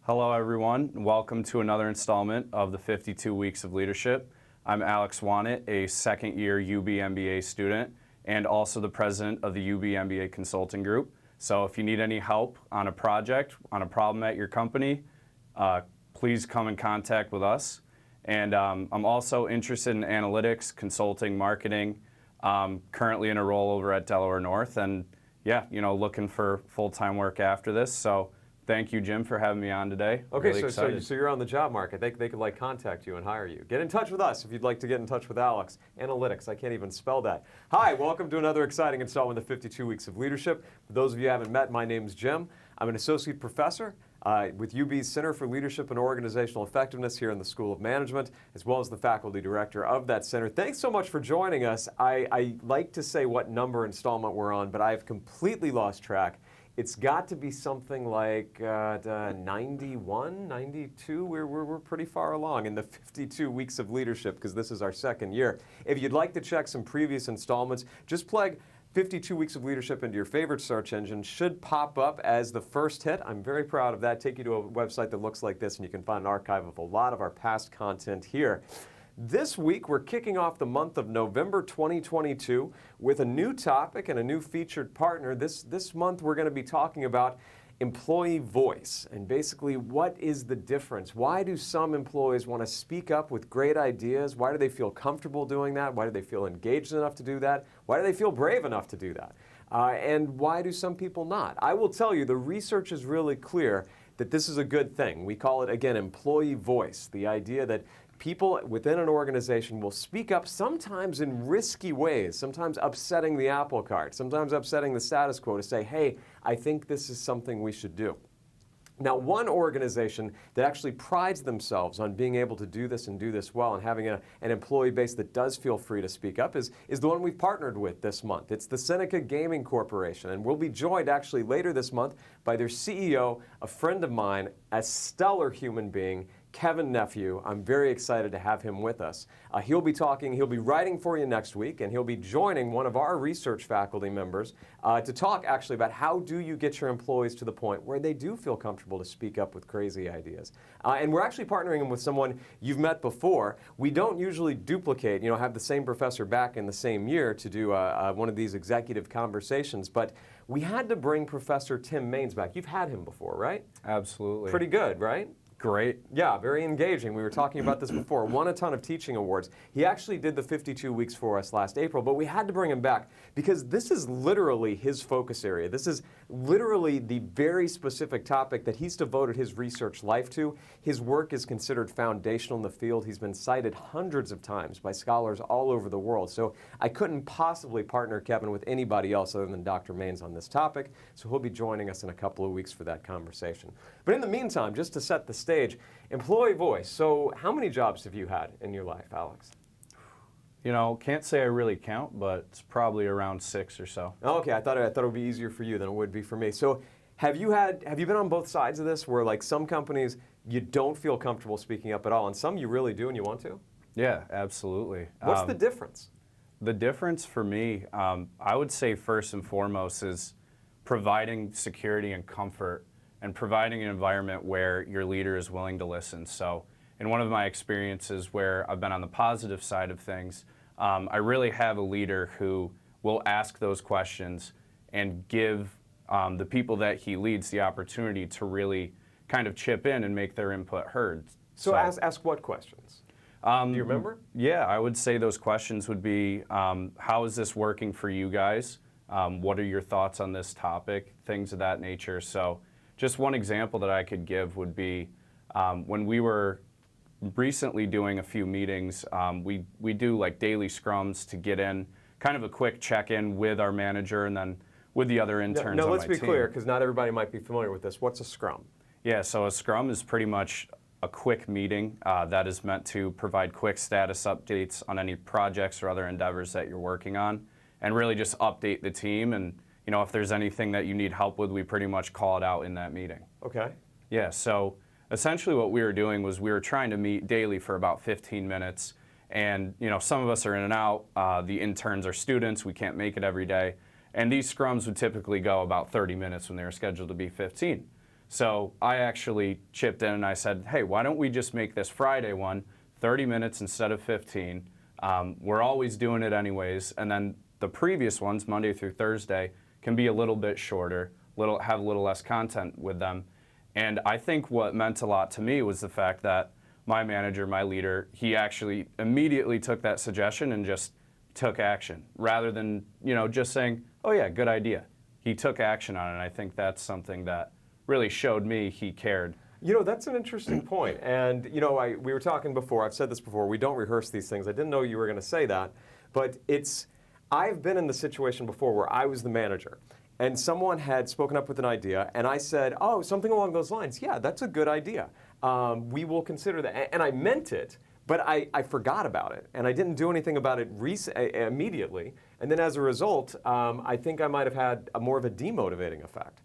Hello everyone, welcome to another installment of the 52 Weeks of Leadership. I'm Alex Wanat, a second year UB MBA student and also the president of the UB MBA Consulting Group. So if you need any help on a project, on a problem at your company, please come in contact with us. And I'm also interested in analytics, consulting, marketing, currently in a role over at Delaware North, and looking for full-time work after this. So thank you, Jim, for having me on today. Okay, really so you're on the job market. They could contact you and hire you. Get in touch with us if you'd like to get in touch with Alex. Analytics, I can't even spell that. Hi, welcome to another exciting installment of 52 Weeks of Leadership. For those of you who haven't met, my name's Jim. I'm an associate professor with UB's Center for Leadership and Organizational Effectiveness here in the School of Management, as well as the faculty director of that center. Thanks so much for joining us. I like to say what number installment we're on, but I've completely lost track. It's got to be something like 91, 92. We're pretty far along in the 52 Weeks of Leadership because this is our second year. If you'd like to check some previous installments, just plug 52 Weeks of Leadership into your favorite search engine. Should pop up as the first hit. I'm very proud of that. Take you to a website that looks like this, and you can find an archive of a lot of our past content here. This week, we're kicking off the month of November 2022 with a new topic and a new featured partner. This month, we're going to be talking about employee voice and basically what is the difference? Why do some employees want to speak up with great ideas? Why do they feel comfortable doing that? Why do they feel engaged enough to do that? Why do they feel brave enough to do that? And why do some people not? I will tell you, the research is really clear that this is a good thing. We call it, again, employee voice, the idea that people within an organization will speak up sometimes in risky ways, sometimes upsetting the apple cart, sometimes upsetting the status quo to say, hey, I think this is something we should do. Now, one organization that actually prides themselves on being able to do this and do this well and having an employee base that does feel free to speak up is the one we've partnered with this month. It's the Seneca Gaming Corporation, and we'll be joined actually later this month by their CEO, a friend of mine, a stellar human being, Kevin Nephew. I'm very excited to have him with us. He'll be writing for you next week, and he'll be joining one of our research faculty members to talk actually about how do you get your employees to the point where they do feel comfortable to speak up with crazy ideas. And we're actually partnering him with someone you've met before. We don't usually duplicate, have the same professor back in the same year to do one of these executive conversations, but we had to bring Professor Tim Maines back. You've had him before, right? Absolutely. Pretty good, right? Great. Yeah, very engaging. We were talking about this before. Won a ton of teaching awards. He actually did the 52 weeks for us last April, but we had to bring him back because this is literally his focus area. This is literally the very specific topic that he's devoted his research life to. His work is considered foundational in the field. He's been cited hundreds of times by scholars all over the world. So I couldn't possibly partner Kevin with anybody else other than Dr. Maines on this topic. So he'll be joining us in a couple of weeks for that conversation. But in the meantime, just to set the stage, employee voice. So how many jobs have you had in your life, Alex? Can't say I really count, but it's probably around 6 or so. Okay, I thought it would be easier for you than it would be for me. So have you been on both sides of this where like some companies you don't feel comfortable speaking up at all and some you really do and you want to? Yeah, absolutely. What's the difference? The difference for me, I would say first and foremost is providing security and comfort and providing an environment where your leader is willing to listen. So in one of my experiences where I've been on the positive side of things, I really have a leader who will ask those questions and give the people that he leads the opportunity to really kind of chip in and make their input heard. So ask what questions? Do you remember? Yeah, I would say those questions would be, how is this working for you guys? What are your thoughts on this topic? Things of that nature. So just one example that I could give would be when we were recently doing a few meetings, we do like daily scrums to get in kind of a quick check-in with our manager and then with the other interns on my team. Let's be clear because not everybody might be familiar with this. What's a scrum? Yeah, so a scrum is pretty much a quick meeting that is meant to provide quick status updates on any projects or other endeavors that you're working on and really just update the team, and if there's anything that you need help with, we pretty much call it out in that meeting. Okay. Yeah, so essentially what we were doing was we were trying to meet daily for about 15 minutes, and some of us are in and out. The interns are students, we can't make it every day, and these scrums would typically go about 30 minutes when they were scheduled to be 15. So I actually chipped in and I said, hey, why don't we just make this Friday one 30 minutes instead of 15? We're always doing it anyways. And then the previous ones, Monday through Thursday, can be a little bit shorter, have a little less content with them. And I think what meant a lot to me was the fact that my manager, my leader, he actually immediately took that suggestion and just took action rather than, just saying, oh yeah, good idea. He took action on it. And I think that's something that really showed me he cared. That's an interesting point. And, we were talking before, I've said this before, we don't rehearse these things. I didn't know you were going to say that, but I've been in the situation before where I was the manager and someone had spoken up with an idea and I said, oh, something along those lines. Yeah, that's a good idea. We will consider that. And I meant it, but I forgot about it and I didn't do anything about it immediately. And then as a result, I think I might have had more of a demotivating effect.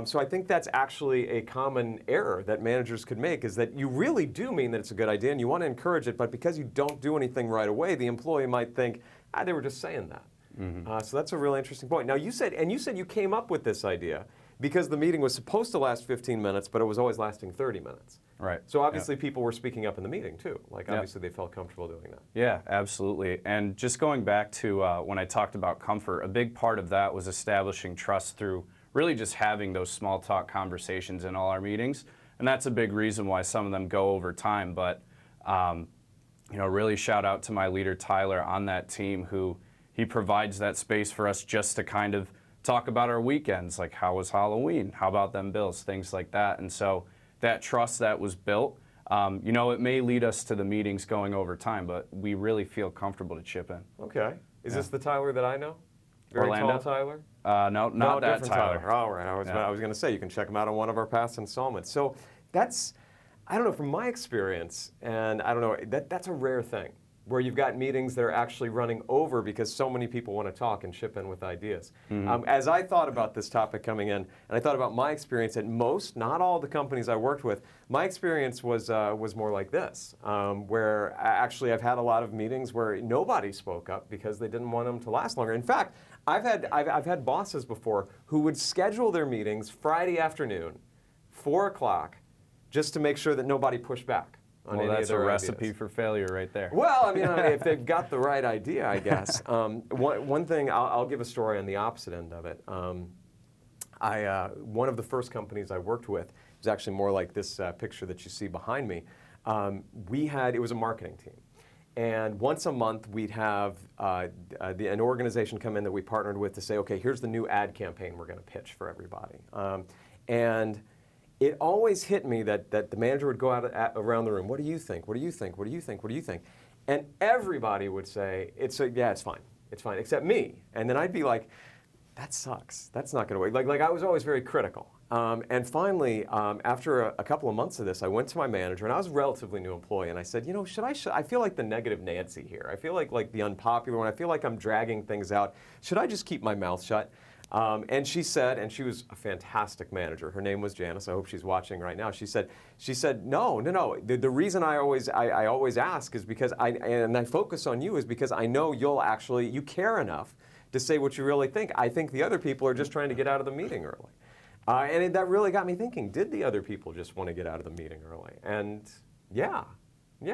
So I think that's actually a common error that managers could make, is that you really do mean that it's a good idea and you want to encourage it, but because you don't do anything right away, the employee might think, they were just saying that. Mm-hmm. So that's a really interesting point. Now you said you came up with this idea because the meeting was supposed to last 15 minutes, but it was always lasting 30 minutes. Right. So obviously people were speaking up in the meeting too. Obviously they felt comfortable doing that. Yeah, absolutely. And just going back to when I talked about comfort, a big part of that was establishing trust through really just having those small talk conversations in all our meetings. And that's a big reason why some of them go over time. But, really shout out to my leader, Tyler, on that team, who he provides that space for us just to kind of talk about our weekends, like how was Halloween? How about them Bills? Things like that. And so that trust that was built, it may lead us to the meetings going over time, but we really feel comfortable to chip in. Okay. Is this the Tyler that I know? Very Orlando? tall Tyler? No, not that Tyler. All right. I was going to say, you can check him out on one of our past installments. So that's, I don't know, from my experience, and I don't know, that's a rare thing, where you've got meetings that are actually running over because so many people want to talk and chip in with ideas. Mm-hmm. As I thought about this topic coming in, and I thought about my experience at most, not all the companies I worked with, my experience was more like this, where actually I've had a lot of meetings where nobody spoke up because they didn't want them to last longer. In fact, I've had bosses before who would schedule their meetings Friday afternoon, 4 o'clock, just to make sure that nobody pushed back. Well, that's a recipe for failure right there. Well, I mean, if they've got the right idea, I guess. One thing, I'll give a story on the opposite end of it. One of the first companies I worked with was actually more like this picture that you see behind me. It was a marketing team. And once a month, we'd have an organization come in that we partnered with to say, okay, here's the new ad campaign we're going to pitch for everybody. And it always hit me that the manager would go out around the room, what do you think? What do you think? What do you think? What do you think? And everybody would say, it's fine. It's fine, except me. And then I'd be like, that sucks. That's not going to work. Like I was always very critical. And finally, after a couple of months of this, I went to my manager, and I was a relatively new employee, and I said, I feel like the negative Nancy here. I feel like the unpopular one. I feel like I'm dragging things out. Should I just keep my mouth shut? And she said, and she was a fantastic manager. Her name was Janice. I hope she's watching right now. She said, no. The reason I always ask is because I focus on you is because I know you care enough to say what you really think. I think the other people are just trying to get out of the meeting early. And that really got me thinking, did the other people just want to get out of the meeting early? And yeah,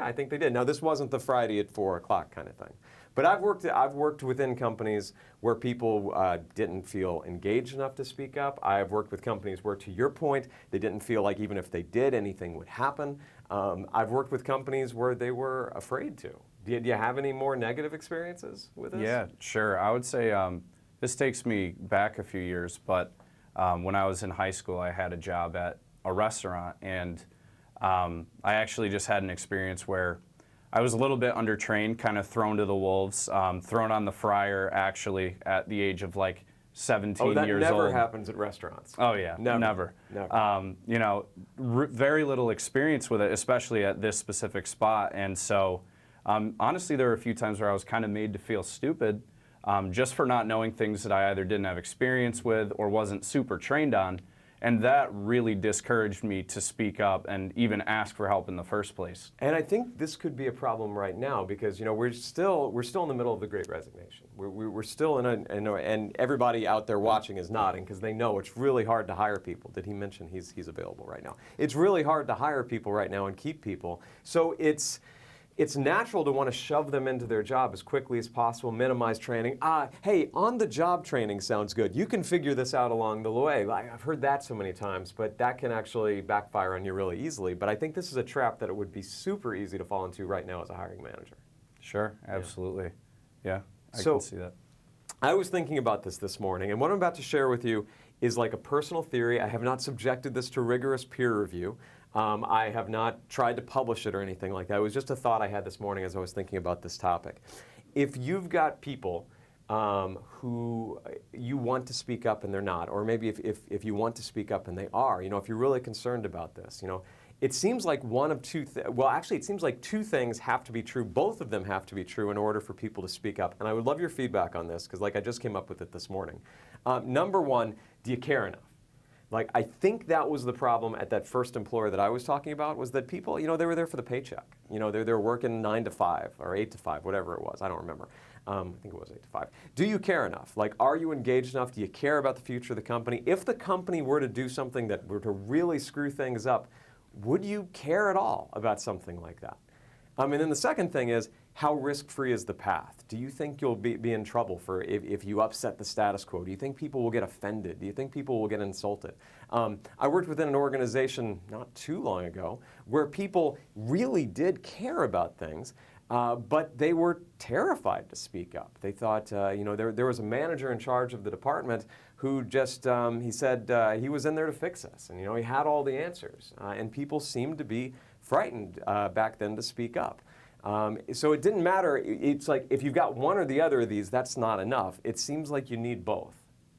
I think they did. Now, this wasn't the Friday at 4 o'clock kind of thing. But I've worked within companies where people didn't feel engaged enough to speak up. I've worked with companies where, to your point, they didn't feel like even if they did, anything would happen. I've worked with companies where they were afraid to. Do you have any more negative experiences with this? Yeah, sure. I would say this takes me back a few years, but when I was in high school, I had a job at a restaurant, and I actually just had an experience where I was a little bit undertrained, kind of thrown to the wolves, thrown on the fryer actually at the age of like 17 years old. Oh, that never happens at restaurants. Oh yeah, never. Very little experience with it, especially at this specific spot. And so honestly, there were a few times where I was kind of made to feel stupid just for not knowing things that I either didn't have experience with or wasn't super trained on. And that really discouraged me to speak up and even ask for help in the first place. And I think this could be a problem right now because we're still in the middle of the Great Resignation. We're still and everybody out there watching is nodding because they know it's really hard to hire people. Did he mention he's available right now? It's really hard to hire people right now and keep people. So it's natural to want to shove them into their job as quickly as possible, minimize training. Hey, on-the-job training sounds good. You can figure this out along the way. I've heard that so many times, but that can actually backfire on you really easily. But I think this is a trap that it would be super easy to fall into right now as a hiring manager. Sure, absolutely. Yeah, I So- can see that. I was thinking about this morning, and what I'm about to share with you is like a personal theory. I have not subjected this to rigorous peer review. I have not tried to publish it or anything like that. It was just a thought I had this morning as I was thinking about this topic. If you've got people who you want to speak up and they're not, or maybe if you want to speak up and they are, if you're really concerned about this, it seems like one of two it seems like two things have to be true. Both of them have to be true in order for people to speak up. And I would love your feedback on this because I just came up with it this morning. Number one, do you care enough? I think that was the problem at that first employer that I was talking about was that people, they were there for the paycheck. They were working 9 to 5 or 8 to 5, whatever it was. I don't remember. I think it was 8 to 5. Do you care enough? Are you engaged enough? Do you care about the future of the company? If the company were to do something that were to really screw things up, would you care at all about something like that? And then the second thing is, how risk-free is the path? Do you think you'll be in trouble if you upset the status quo? Do you think people will get offended? Do you think people will get insulted? I worked within an organization not too long ago where people really did care about things, but they were terrified to speak up. They thought, there was a manager in charge of the department who just, he said he was in there to fix us. And, he had all the answers. And people seemed to be frightened back then to speak up. So it didn't matter. It's like if you've got one or the other of these, that's not enough. It seems like you need both.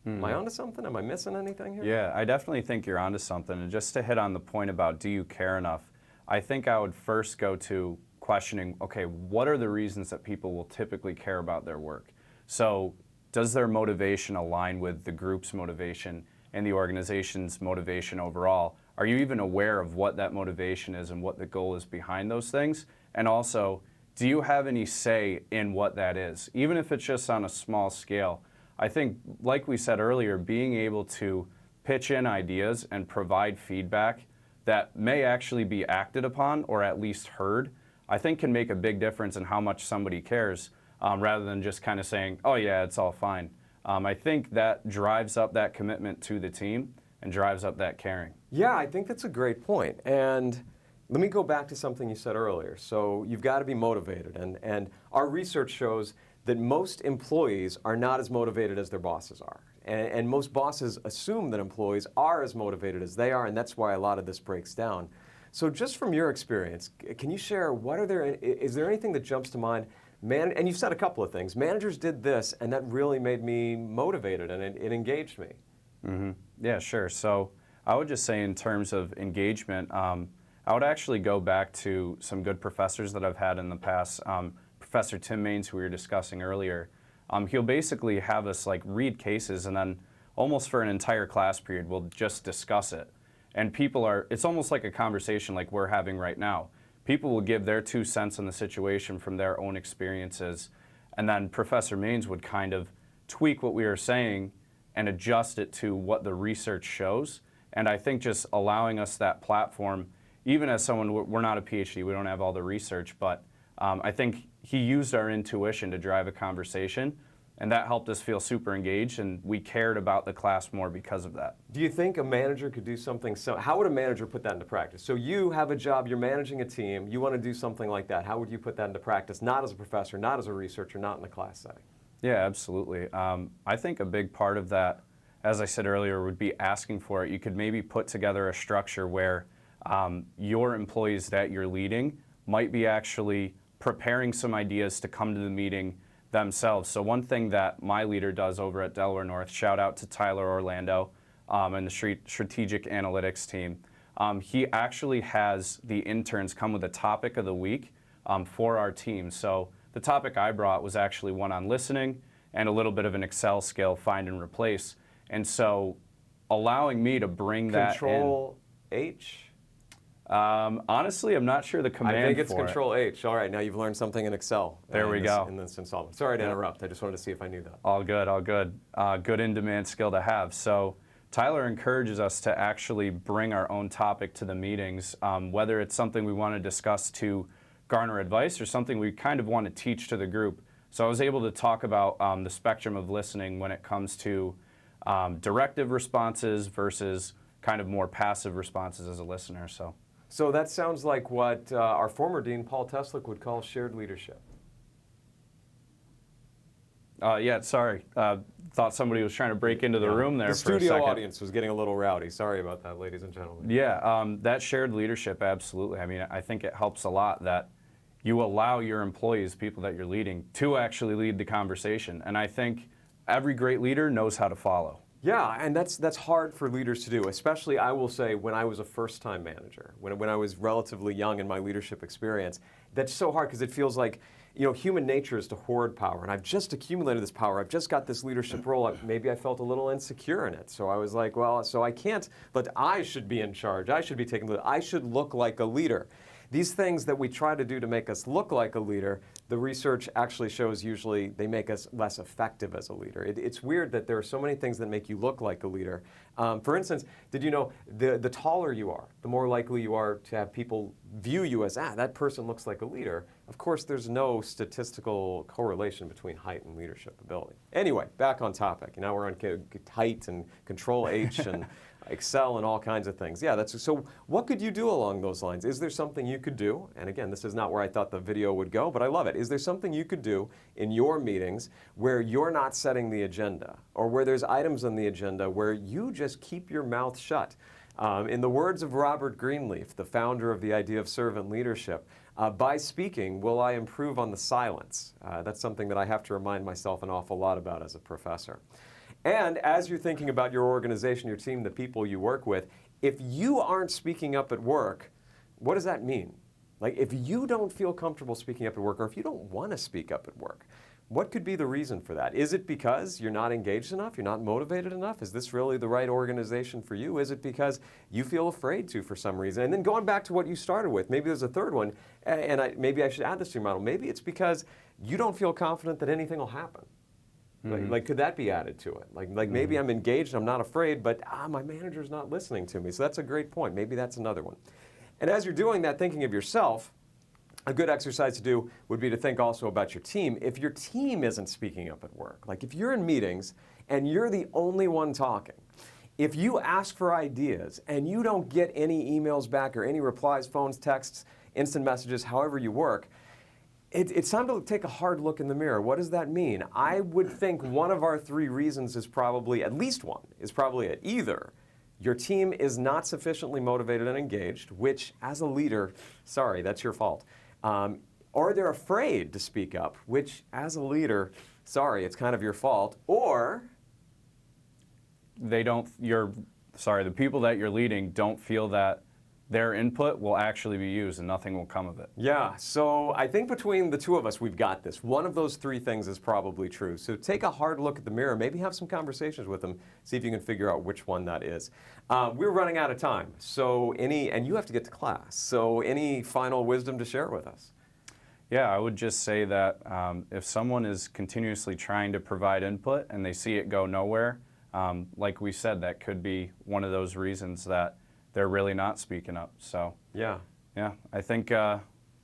Am I onto something? Am I missing anything here? Yeah, I definitely think you're onto something. And just to hit on the point about do you care enough, I think I would first go to questioning, okay, what are the reasons that people will typically care about their work? So does their motivation align with the group's motivation and the organization's motivation overall? Are you even aware of what that motivation is and what the goal is behind those things? And also, do you have any say in what that is? Even if it's just on a small scale, I think, like we said earlier, being able to pitch in ideas and provide feedback that may actually be acted upon or at least heard, I think can make a big difference in how much somebody cares, rather than just kind of saying, oh yeah, it's all fine. I think that drives up that commitment to the team and drives up that caring. Yeah, I think that's a great point. And let me go back to something you said earlier. So you've got to be motivated. And our research shows that most employees are not as motivated as their bosses are. And most bosses assume that employees are as motivated as they are, and that's why a lot of this breaks down. So just from your experience, can you share is there anything that jumps to mind? And you've said a couple of things. Managers did this, and that really made me motivated, and it engaged me. Mm-hmm. Yeah, sure. So I would just say in terms of engagement, I would actually go back to some good professors that I've had in the past. Professor Tim Maines, who we were discussing earlier, he'll basically have us read cases, and then almost for an entire class period, we'll just discuss it. And it's almost like a conversation like we're having right now. People will give their 2 cents on the situation from their own experiences, and then Professor Maines would kind of tweak what we were saying and adjust it to what the research shows. And I think just allowing us that platform, even as someone, we're not a PhD, we don't have all the research, but I think he used our intuition to drive a conversation, and that helped us feel super engaged, and we cared about the class more because of that. Do you think a manager could do something how would a manager put that into practice? So you have a job, you're managing a team, you want to do something like that. How would you put that into practice? Not as a professor, not as a researcher, not in a class setting. Yeah, absolutely. I think a big part of that, as I said earlier, would be asking for it. You could maybe put together a structure where your employees that you're leading might be actually preparing some ideas to come to the meeting themselves. So one thing that my leader does over at Delaware North, shout out to Tyler Orlando and the strategic analytics team, he actually has the interns come with a topic of the week for our team. So the topic I brought was actually one on listening and a little bit of an Excel skill, find and replace. And so allowing me to bring that in. Control H? Honestly, I'm not sure the command I think it's for it. Control H. All right, now you've learned something in Excel. There we go. In this installment. Sorry to interrupt. I just wanted to see if I knew that. All good, all good. Good in-demand skill to have. So Tyler encourages us to actually bring our own topic to the meetings, whether it's something we want to discuss to garner advice or something we kind of want to teach to the group. So I was able to talk about the spectrum of listening when it comes to directive responses versus kind of more passive responses as a listener. So that sounds like what our former dean, Paul Teslick, would call shared leadership. Yeah, sorry. Thought somebody was trying to break into the room there the for a second. studio audience was getting a little rowdy. Sorry about that, ladies and gentlemen. Yeah, that shared leadership, absolutely. I mean, I think it helps a lot that you allow your employees, people that you're leading, to actually lead the conversation. And I think every great leader knows how to follow. Yeah, and that's hard for leaders to do, especially, I will say, when I was a first-time manager, when I was relatively young in my leadership experience. That's so hard because it feels like, human nature is to hoard power, and I've just accumulated this power. I've just got this leadership role. Maybe I felt a little insecure in it. So I was like, well, so I can't, but I should be in charge. I should be taking the lead. I should look like a leader. These things that we try to do to make us look like a leader, the research actually shows usually they make us less effective as a leader. It's weird that there are so many things that make you look like a leader. For instance, did you know the taller you are, the more likely you are to have people view you as, that person looks like a leader. Of course, there's no statistical correlation between height and leadership ability. Anyway, back on topic. Now we're on height and Control H and Excel and all kinds of things. Yeah, so what could you do along those lines? Is there something you could do? And again, this is not where I thought the video would go, but I love it. Is there something you could do in your meetings where you're not setting the agenda, or where there's items on the agenda where you just keep your mouth shut? In the words of Robert Greenleaf, the founder of the idea of servant leadership, by speaking, will I improve on the silence? That's something that I have to remind myself an awful lot about as a professor. And as you're thinking about your organization, your team, the people you work with, if you aren't speaking up at work, what does that mean? Like, if you don't feel comfortable speaking up at work, or if you don't want to speak up at work, what could be the reason for that? Is it because you're not engaged enough? You're not motivated enough? Is this really the right organization for you? Is it because you feel afraid to for some reason? And then going back to what you started with, maybe there's a third one, and maybe I should add this to your model. Maybe it's because you don't feel confident that anything will happen. Like, could that be added to it? Like maybe I'm engaged, I'm not afraid, but my manager's not listening to me. So that's a great point. Maybe that's another one. And as you're doing that, thinking of yourself, a good exercise to do would be to think also about your team. If your team isn't speaking up at work, like if you're in meetings and you're the only one talking, if you ask for ideas and you don't get any emails back or any replies, phones, texts, instant messages, however you work, it's time to take a hard look in the mirror. What does that mean? I would think one of our three reasons is probably, at least one, is probably it. Either your team is not sufficiently motivated and engaged, which as a leader, sorry, that's your fault. Or they're afraid to speak up, which as a leader, sorry, it's kind of your fault. Or the people that you're leading don't feel that their input will actually be used and nothing will come of it. Yeah, so I think between the two of us, we've got this. One of those three things is probably true. So take a hard look at the mirror, maybe have some conversations with them, see if you can figure out which one that is. We're running out of time, and you have to get to class. So any final wisdom to share with us? Yeah, I would just say that if someone is continuously trying to provide input and they see it go nowhere, like we said, that could be one of those reasons that they're really not speaking up. So yeah, I think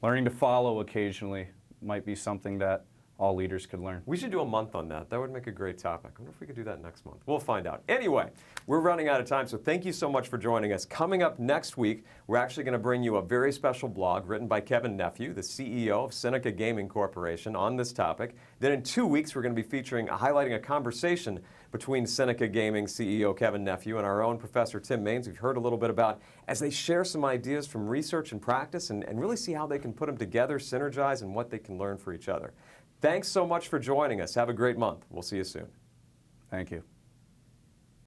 learning to follow occasionally might be something that all leaders could learn. We should do a month on that. That would make a great topic. I wonder if we could do that next month. We'll find out. Anyway, we're running out of time, so thank you so much for joining us. Coming up next week, we're actually going to bring you a very special blog written by Kevin Nephew, the CEO of Seneca Gaming Corporation, on this topic. Then in 2 weeks, we're going to be highlighting a conversation between Seneca Gaming CEO Kevin Nephew and our own Professor Tim Maines. We've heard a little bit about as they share some ideas from research and practice and really see how they can put them together, synergize, and what they can learn for each other. Thanks so much for joining us. Have a great month. We'll see you soon. Thank you.